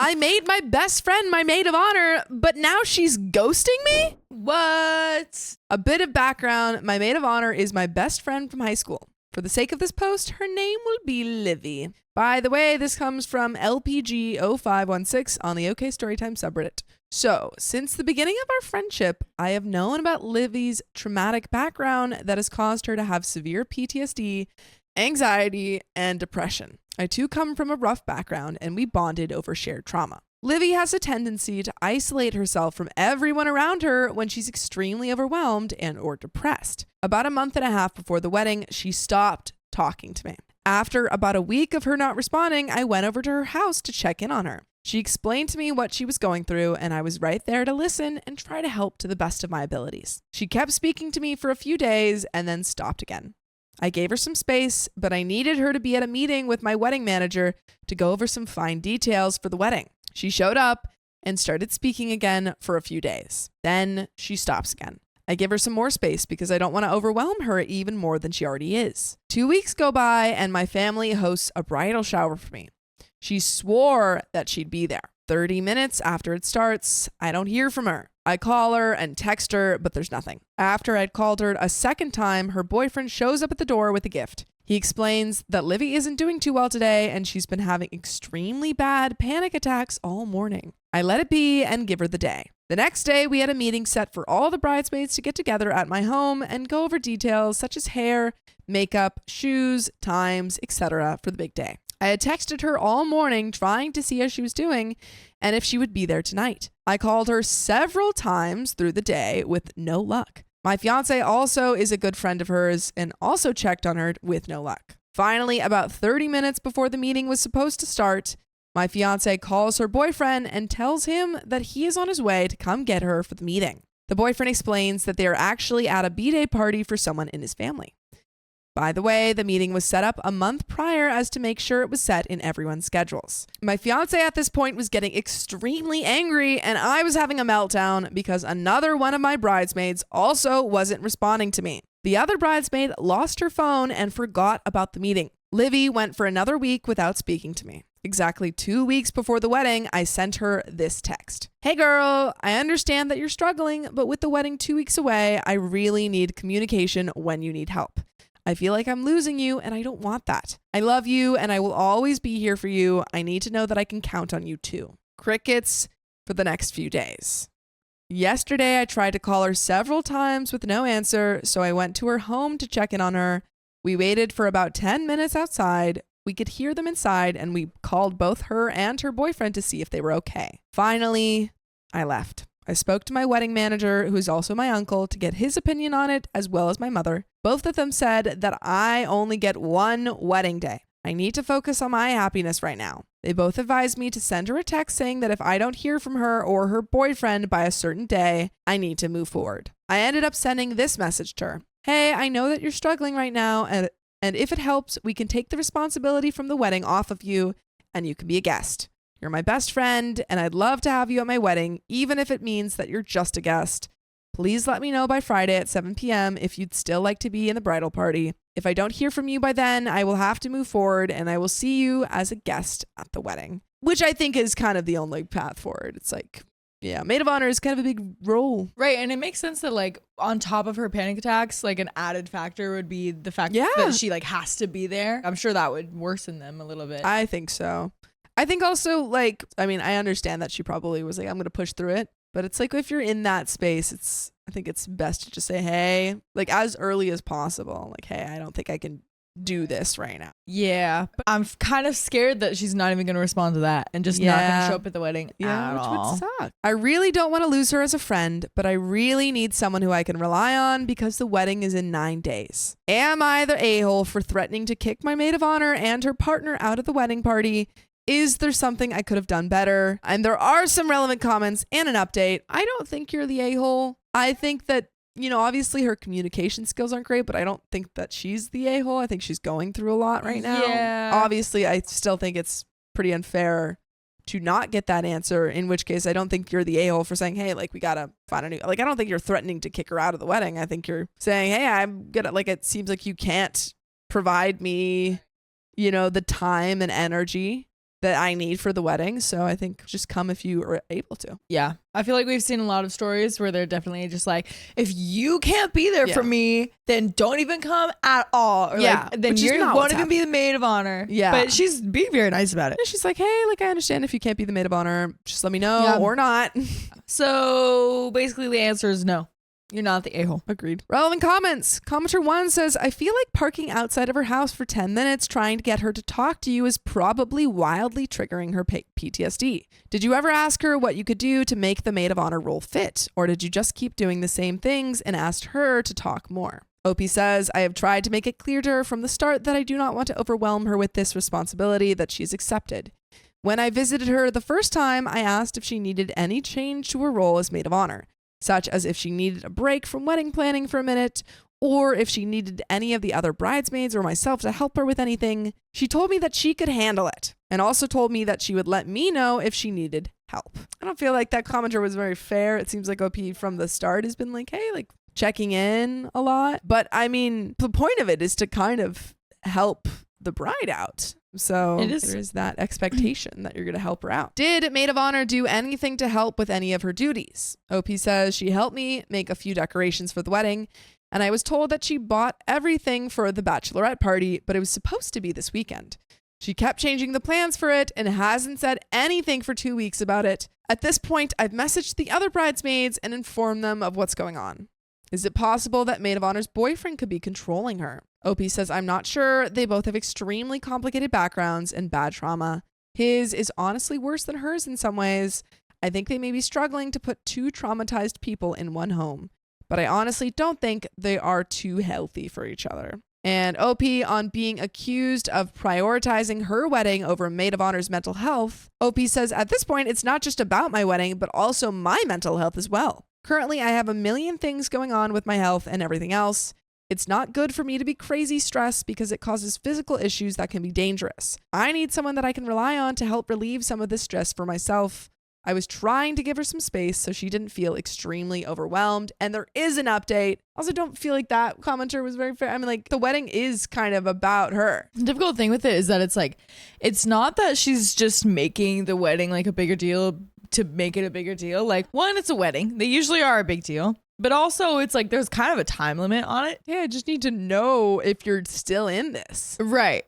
I made my best friend my maid of honor, but now she's ghosting me? What? A bit of background. My maid of honor is my best friend from high school. For the sake of this post, her name will be Livy. By the way, this comes from LPG0516 on the OK Storytime subreddit. So, since the beginning of our friendship, I have known about Livy's traumatic background that has caused her to have severe PTSD, anxiety, and depression. I too come from a rough background, and we bonded over shared trauma. Livy has a tendency to isolate herself from everyone around her when she's extremely overwhelmed and or depressed. About a month and a half before the wedding, she stopped talking to me. After about a week of her not responding, I went over to her house to check in on her. She explained to me what she was going through, and I was right there to listen and try to help to the best of my abilities. She kept speaking to me for a few days and then stopped again. I gave her some space, but I needed her to be at a meeting with my wedding manager to go over some fine details for the wedding. She showed up and started speaking again for a few days. Then she stops again. I give her some more space because I don't want to overwhelm her even more than she already is. 2 weeks go by and my family hosts a bridal shower for me. She swore that she'd be there. 30 minutes after it starts, I don't hear from her. I call her and text her, but there's nothing. After I'd called her a second time, her boyfriend shows up at the door with a gift. He explains that Livy isn't doing too well today and she's been having extremely bad panic attacks all morning. I let it be and give her the day. The next day, we had a meeting set for all the bridesmaids to get together at my home and go over details such as hair, makeup, shoes, times, etc. for the big day. I had texted her all morning trying to see how she was doing and if she would be there tonight. I called her several times through the day with no luck. My fiance also is a good friend of hers and also checked on her with no luck. Finally, about 30 minutes before the meeting was supposed to start, my fiance calls her boyfriend and tells him that he is on his way to come get her for the meeting. The boyfriend explains that they are actually at a B-Day party for someone in his family. By the way, the meeting was set up a month prior as to make sure it was set in everyone's schedules. My fiance at this point was getting extremely angry and I was having a meltdown because another one of my bridesmaids also wasn't responding to me. The other bridesmaid lost her phone and forgot about the meeting. Livy went for another week without speaking to me. Exactly 2 weeks before the wedding, I sent her this text. Hey girl, I understand that you're struggling, but with the wedding 2 weeks away, I really need communication when you need help. I feel like I'm losing you and I don't want that. I love you and I will always be here for you. I need to know that I can count on you too. Crickets for the next few days. Yesterday, I tried to call her several times with no answer, so I went to her home to check in on her. We waited for about 10 minutes outside. We could hear them inside and we called both her and her boyfriend to see if they were okay. Finally, I left. I spoke to my wedding manager, who is also my uncle, to get his opinion on it, as well as my mother. Both of them said that I only get one wedding day. I need to focus on my happiness right now. They both advised me to send her a text saying that if I don't hear from her or her boyfriend by a certain day, I need to move forward. I ended up sending this message to her. Hey, I know that you're struggling right now, and if it helps, we can take the responsibility from the wedding off of you, and you can be a guest. You're my best friend, and I'd love to have you at my wedding, even if it means that you're just a guest. Please let me know by Friday at 7 p.m. if you'd still like to be in the bridal party. If I don't hear from you by then, I will have to move forward, and I will see you as a guest at the wedding. Which I think is kind of the only path forward. It's like, yeah, maid of honor is kind of a big role. Right, and it makes sense that, like, on top of her panic attacks, like, an added factor would be the fact that she, like, has to be there. I'm sure that would worsen them a little bit. I think so. I think also, like, I mean, I understand that she probably was like, I'm going to push through it. But it's like, if you're in that space, I think it's best to just say, hey, like, as early as possible. Like, hey, I don't think I can do this right now. Yeah, but I'm kind of scared that she's not even going to respond to that and just not going to show up at the wedding at all. Which would suck. I really don't want to lose her as a friend, but I really need someone who I can rely on because the wedding is in 9 days. Am I the a-hole for threatening to kick my maid of honor and her partner out of the wedding party? Is there something I could have done better? And there are some relevant comments and an update. I don't think you're the a-hole. I think that, you know, obviously her communication skills aren't great, but I don't think that she's the a-hole. I think she's going through a lot right now. Yeah. Obviously, I still think it's pretty unfair to not get that answer, in which case I don't think you're the a-hole for saying, hey, like, we gotta find a new, like, I don't think you're threatening to kick her out of the wedding. I think you're saying, hey, I'm gonna, like, it seems like you can't provide me, you know, the time and energy that I need for the wedding. So I think just come if you are able to. Yeah. I feel like we've seen a lot of stories where they're definitely just like, if you can't be there for me, then don't even come at all. Or like, then you won't even be the maid of honor. Yeah. But she's being very nice about it. And she's like, hey, like I understand if you can't be the maid of honor, just let me know or not. So basically the answer is no. You're not the a-hole. Agreed. Relevant comments. Commenter 1 says, I feel like parking outside of her house for 10 minutes trying to get her to talk to you is probably wildly triggering her PTSD. Did you ever ask her what you could do to make the maid of honor role fit? Or did you just keep doing the same things and asked her to talk more? OP says, I have tried to make it clear to her from the start that I do not want to overwhelm her with this responsibility that she's accepted. When I visited her the first time, I asked if she needed any change to her role as maid of honor, such as if she needed a break from wedding planning for a minute, or if she needed any of the other bridesmaids or myself to help her with anything. She told me that she could handle it, and also told me that she would let me know if she needed help. I don't feel like that commenter was very fair. It seems like OP from the start has been like, hey, like checking in a lot. But I mean, the point of it is to kind of help the bride out. So there is that expectation that you're going to help her out. Did Maid of Honor do anything to help with any of her duties? OP says she helped me make a few decorations for the wedding, and I was told that she bought everything for the bachelorette party, but it was supposed to be this weekend. She kept changing the plans for it and hasn't said anything for 2 weeks about it. At this point, I've messaged the other bridesmaids and informed them of what's going on. Is it possible that Maid of Honor's boyfriend could be controlling her? OP says, I'm not sure. They both have extremely complicated backgrounds and bad trauma. His is honestly worse than hers in some ways. I think they may be struggling to put two traumatized people in one home, but I honestly don't think they are too healthy for each other. And OP on being accused of prioritizing her wedding over Maid of Honor's mental health. OP says, at this point, it's not just about my wedding, but also my mental health as well. Currently, I have a million things going on with my health and everything else. It's not good for me to be crazy stressed because it causes physical issues that can be dangerous. I need someone that I can rely on to help relieve some of this stress for myself. I was trying to give her some space so she didn't feel extremely overwhelmed. And there is an update. Also, don't feel like that commenter was very fair. I mean, like, the wedding is kind of about her. The difficult thing with it is that it's like, it's not that she's just making the wedding like a bigger deal to make it a bigger deal. Like, one, it's a wedding. They usually are a big deal. But also, it's like there's kind of a time limit on it. Yeah, I just need to know if you're still in this. Right.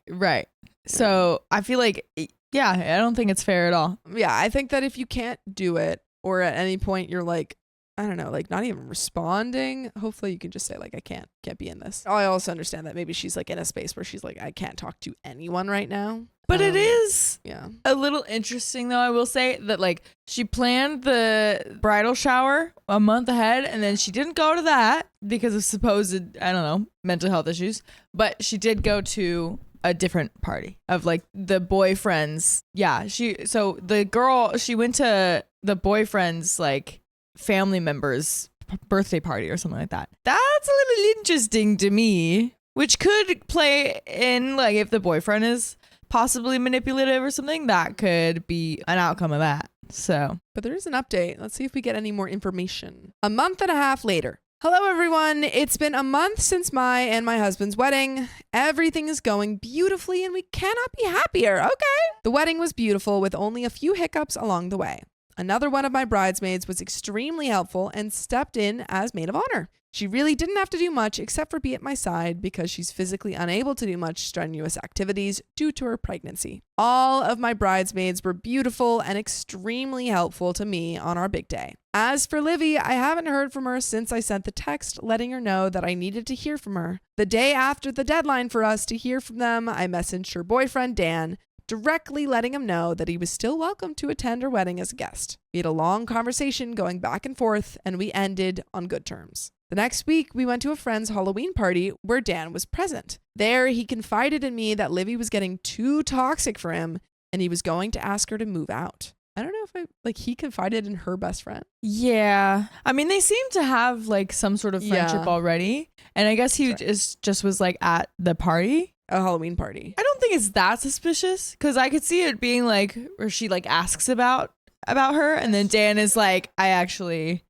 So I feel like, yeah, I don't think it's fair at all. Yeah, I think that if you can't do it, or at any point you're like, I don't know, like not even responding, hopefully you can just say like, I can't be in this. I also understand that maybe she's like in a space where she's like, I can't talk to anyone right now. But it is a little interesting, though, I will say, that like she planned the bridal shower a month ahead and then she didn't go to that because of supposed, I don't know, mental health issues. But she did go to a different party of like the boyfriend's. Yeah, she went to the boyfriend's like family member's birthday party or something like that. That's a little interesting to me, which could play in like if the boyfriend is possibly manipulative or something, that could be an outcome of that. So, but there is an update. Let's see if we get any more information. A month and a half later. Hello everyone. It's been a month since my and my husband's wedding. Everything is going beautifully and we cannot be happier. Okay. The wedding was beautiful with only a few hiccups along the way. Another one of my bridesmaids was extremely helpful and stepped in as maid of honor. She really didn't have to do much except for be at my side because she's physically unable to do much strenuous activities due to her pregnancy. All of my bridesmaids were beautiful and extremely helpful to me on our big day. As for Livy, I haven't heard from her since I sent the text letting her know that I needed to hear from her. The day after the deadline for us to hear from them, I messaged her boyfriend, Dan, directly letting him know that he was still welcome to attend her wedding as a guest. We had a long conversation going back and forth, and we ended on good terms. The next week, we went to a friend's Halloween party where Dan was present. There, he confided in me that Livy was getting too toxic for him, and he was going to ask her to move out. I don't know if he confided in her best friend. Yeah. I mean, they seem to have like some sort of friendship already. And I guess he just was like at the party. A Halloween party. I don't think it's that suspicious because I could see it being like where she like asks about her and then Dan is like, she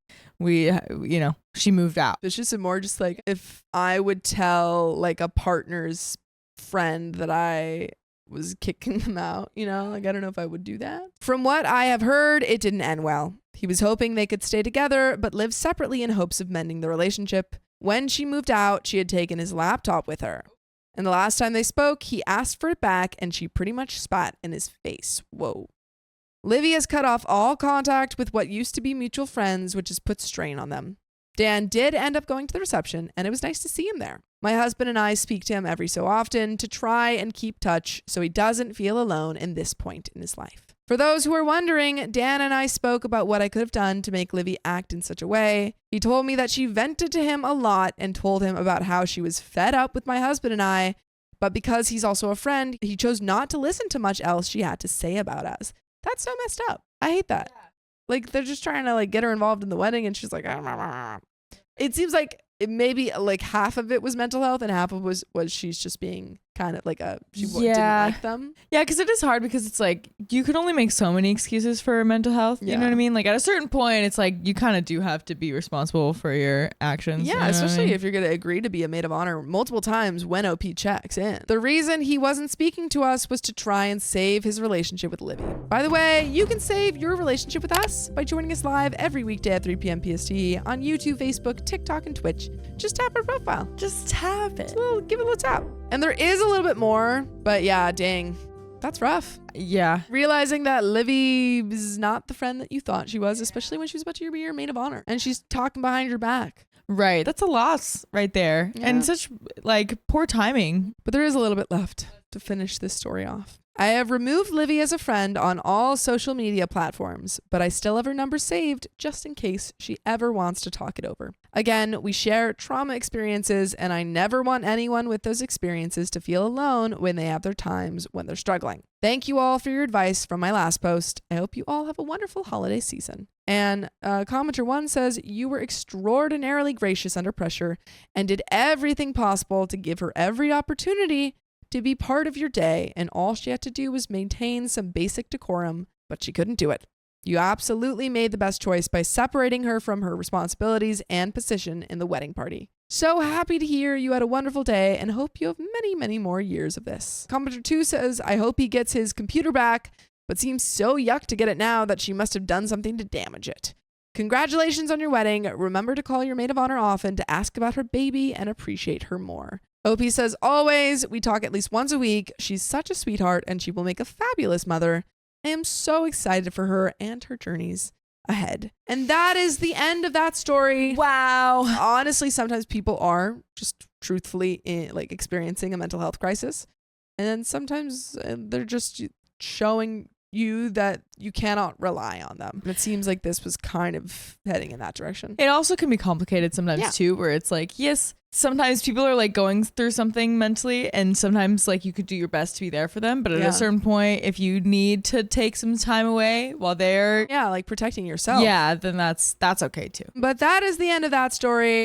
moved out. It's just more just like if I would tell like a partner's friend that I was kicking them out, you know? Like, I don't know if I would do that. From what I have heard, it didn't end well. He was hoping they could stay together, but live separately in hopes of mending the relationship. When she moved out, she had taken his laptop with her. And the last time they spoke, he asked for it back, and she pretty much spat in his face. Whoa. Livy has cut off all contact with what used to be mutual friends, which has put strain on them. Dan did end up going to the reception, and it was nice to see him there. My husband and I speak to him every so often to try and keep touch so he doesn't feel alone in this point in his life. For those who are wondering, Dan and I spoke about what I could have done to make Livy act in such a way. He told me that she vented to him a lot and told him about how she was fed up with my husband and I, but because he's also a friend, he chose not to listen to much else she had to say about us. That's so messed up. I hate that. Like, they're just trying to like get her involved in the wedding, and she's like, it seems like maybe like half of it was mental health and half of was she's just being kind of like didn't like them. Yeah, because it is hard, because it's like you could only make so many excuses for mental health. You know what I mean? Like, at a certain point, it's like you kind of do have to be responsible for your actions. Yeah, you know especially if you're going to agree to be a maid of honor multiple times when OP checks in. The reason he wasn't speaking to us was to try and save his relationship with Livy. By the way, you can save your relationship with us by joining us live every weekday at 3 p.m. PST on YouTube, Facebook, TikTok, and Twitch. Just tap our profile. Just tap it. Give it a little tap. And there is a little bit more, but yeah, dang, that's rough. Yeah. Realizing that Livy is not the friend that you thought she was, especially when she was about to be your maid of honor and she's talking behind your back. Right. That's a loss right there. Yeah. And such like poor timing. But there is a little bit left to finish this story off. I have removed Livy as a friend on all social media platforms, but I still have her number saved just in case she ever wants to talk it over. Again, we share trauma experiences, and I never want anyone with those experiences to feel alone when they have their times when they're struggling. Thank you all for your advice from my last post. I hope you all have a wonderful holiday season. And commenter 1 says, you were extraordinarily gracious under pressure and did everything possible to give her every opportunity to be part of your day, and all she had to do was maintain some basic decorum, but she couldn't do it. You absolutely made the best choice by separating her from her responsibilities and position in the wedding party. So happy to hear you had a wonderful day and hope you have many, many more years of this. Commenter 2 says, I hope he gets his computer back, but seems so yuck to get it now that she must have done something to damage it. Congratulations on your wedding. Remember to call your maid of honor often to ask about her baby and appreciate her more. OP says, always, we talk at least once a week. She's such a sweetheart and she will make a fabulous mother. I am so excited for her and her journeys ahead. And that is the end of that story. Wow. Honestly, sometimes people are just truthfully experiencing a mental health crisis. And then sometimes they're just showing you that you cannot rely on them. And it seems like this was kind of heading in that direction. It also can be complicated sometimes too, where it's like, yes, sometimes people are like going through something mentally, and sometimes like you could do your best to be there for them, but at a certain point, if you need to take some time away while they're like protecting yourself, then that's okay too. But that is the end of that story.